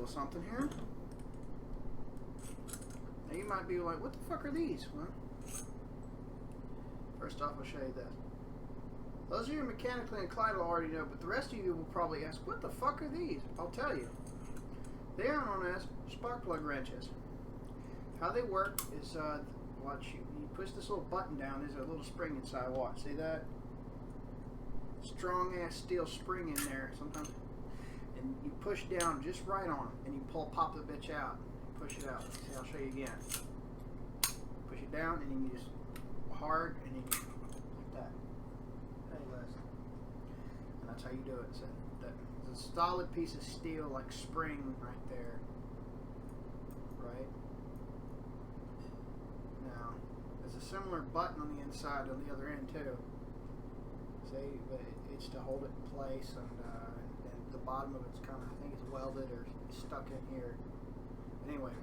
little something here. Now you might be like, what the fuck are these? Well, first off, I'll show you this. Those of you who are mechanically inclined will already know, but the rest of you will probably ask, what the fuck are these? I'll tell you. They are known as Sparkplug wrenches. How they work is, watch, you push this little button down, there's a little spring inside, watch, see that? Strong ass steel spring in there sometimes. And you push down just right on it, and you pop the bitch out. Push it out. See, I'll show you again. Push it down, and then you just hard, and then you like that. Hey, Les. And that's how you do it. So it's a solid piece of steel, like spring, right there. Right. Now, there's a similar button on the inside on the other end too. See, but it's to hold it in place, and the bottom of it's kind of, I think it's welded or stuck in here. Anyway,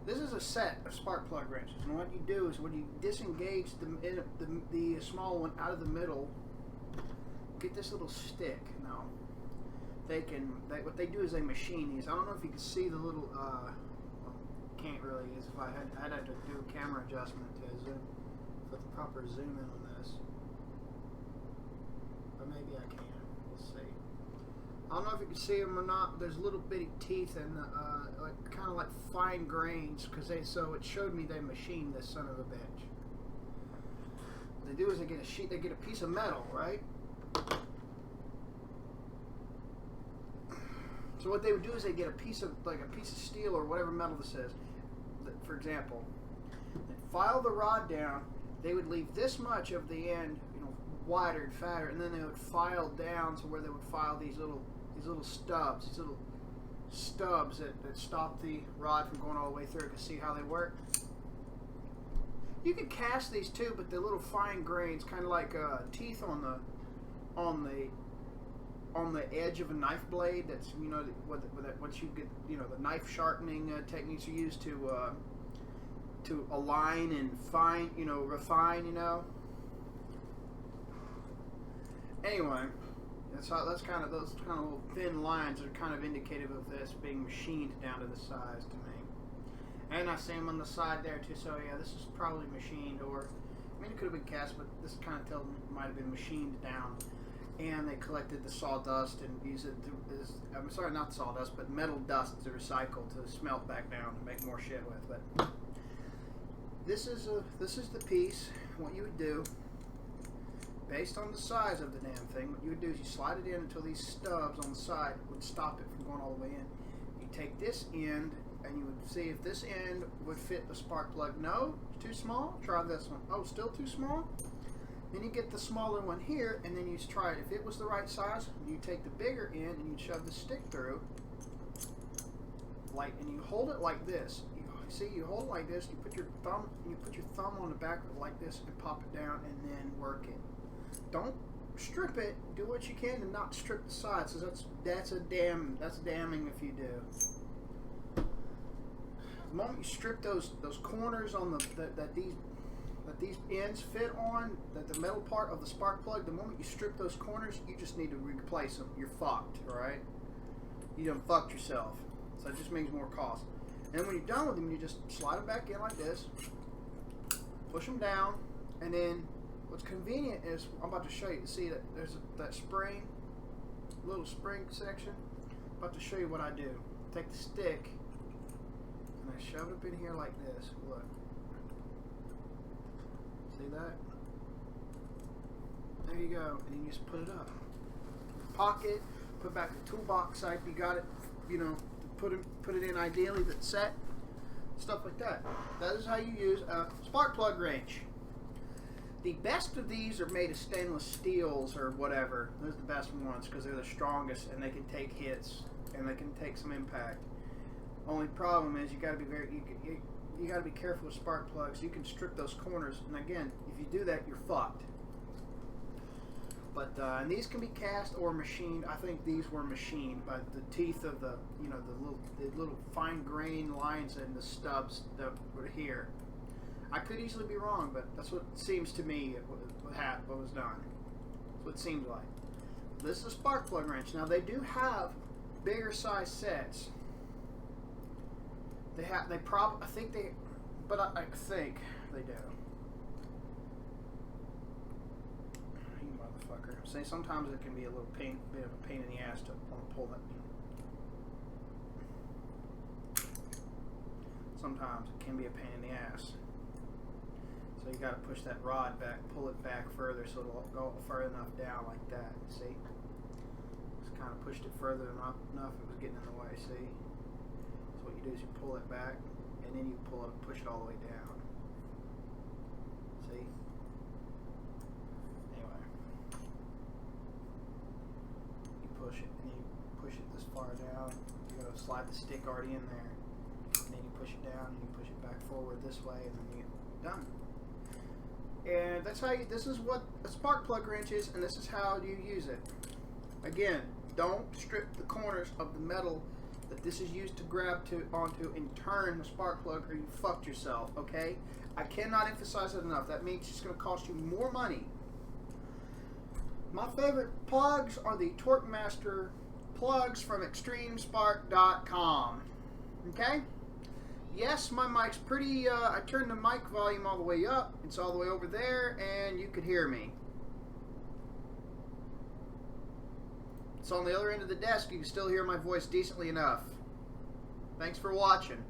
this is a set of spark plug wrenches, and what you do is when you disengage the small one out of the middle, get this little stick. Now, what they do is they machine these. I don't know if you can see the little, can't really, is if I'd have to do a camera adjustment to zoom, put the proper zoom in on this, but maybe I can. We'll see. I don't know if you can see them or not. There's little bitty teeth and like kind of like fine grains, so it showed me they machined this son of a bitch. What they do is they get a sheet, they get a piece of metal, right? So what they would do is they get a piece of steel or whatever metal this is. For example, they'd file the rod down. They would leave this much of the end, wider and fatter, and then they would file down to where they would file these little stubs, that stop the rod from going all the way through. You can see how they work. You can cast these too, but the little fine grains, kind of like teeth on the edge of a knife blade. That's once you get the knife sharpening techniques are used to align and refine. Anyway. That's kind of those little thin lines are kind of indicative of this being machined down to the size to me. And I see them on the side there too. So yeah, this is probably machined, or I mean it could have been cast, but this kind of tells me it might have been machined down. And they collected the sawdust and used it I'm sorry, not sawdust, but metal dust to recycle to smelt back down to make more shit with. But this is the piece. What you would do, based on the size of the damn thing, what you would do is you slide it in until these stubs on the side would stop it from going all the way in. You take this end and you would see if this end would fit the spark plug. No, it's too small. Try this one. Oh, still too small? Then you get the smaller one here, and then you try it. If it was the right size, you take the bigger end and you shove the stick through, and you hold it like this. You hold it like this. You put your thumb on the back of it like this and pop it down, and then work it. Don't strip it. Do what you can to not strip the sides, because that's damning if you do. The moment you strip those corners on that these ends fit on, the metal part of the spark plug, the moment you strip those corners, you just need to replace them. You're fucked, right? You done fucked yourself. So it just means more cost. And when you're done with them, you just slide them back in like this, push them down, and then what's convenient is, I'm about to show you, see that there's that spring, little spring section. I'm about to show you what I do. Take the stick, and I shove it up in here like this. Look. See that? There you go. And you just put it up. Pocket, put back the toolbox side. You got it, put it in ideally that's set. Stuff like that. That is how you use a spark plug wrench. The best of these are made of stainless steels or whatever. Those are the best ones because they're the strongest and they can take hits and they can take some impact. Only problem is you got to be you got to be careful with spark plugs. You can strip those corners, and again, if you do that, you're fucked. But and these can be cast or machined. I think these were machined by the teeth of the the little fine grain lines and the stubs that were here. I could easily be wrong, but that's what seems to me what was done. That's what it seems like. This is a spark plug wrench. Now they do have bigger size sets, I think they do. You motherfucker. Say sometimes it can be a little bit of a pain in the ass to pull that. Sometimes it can be a pain in the ass. So you got to push that rod back, pull it back further so it'll go far enough down like that. See? Just kind of pushed it further enough it was getting in the way. See? So what you do is you pull it back and then you push it all the way down. See? Anyway. You push it and you push it this far down. You're going to slide the stick already in there. And then you push it down and you push it back forward this way and then you're done. And that's how this is what a spark plug wrench is, and this is how you use it. Again, don't strip the corners of the metal that this is used to grab onto and turn the spark plug, or you fucked yourself, okay? I cannot emphasize it enough. That means it's going to cost you more money. My favorite plugs are the Torque Master plugs from extremespark.com. Okay? Yes, my mic's pretty, I turned the mic volume all the way up. It's all the way over there, and you could hear me. It's on the other end of the desk. You can still hear my voice decently enough. Thanks for watching.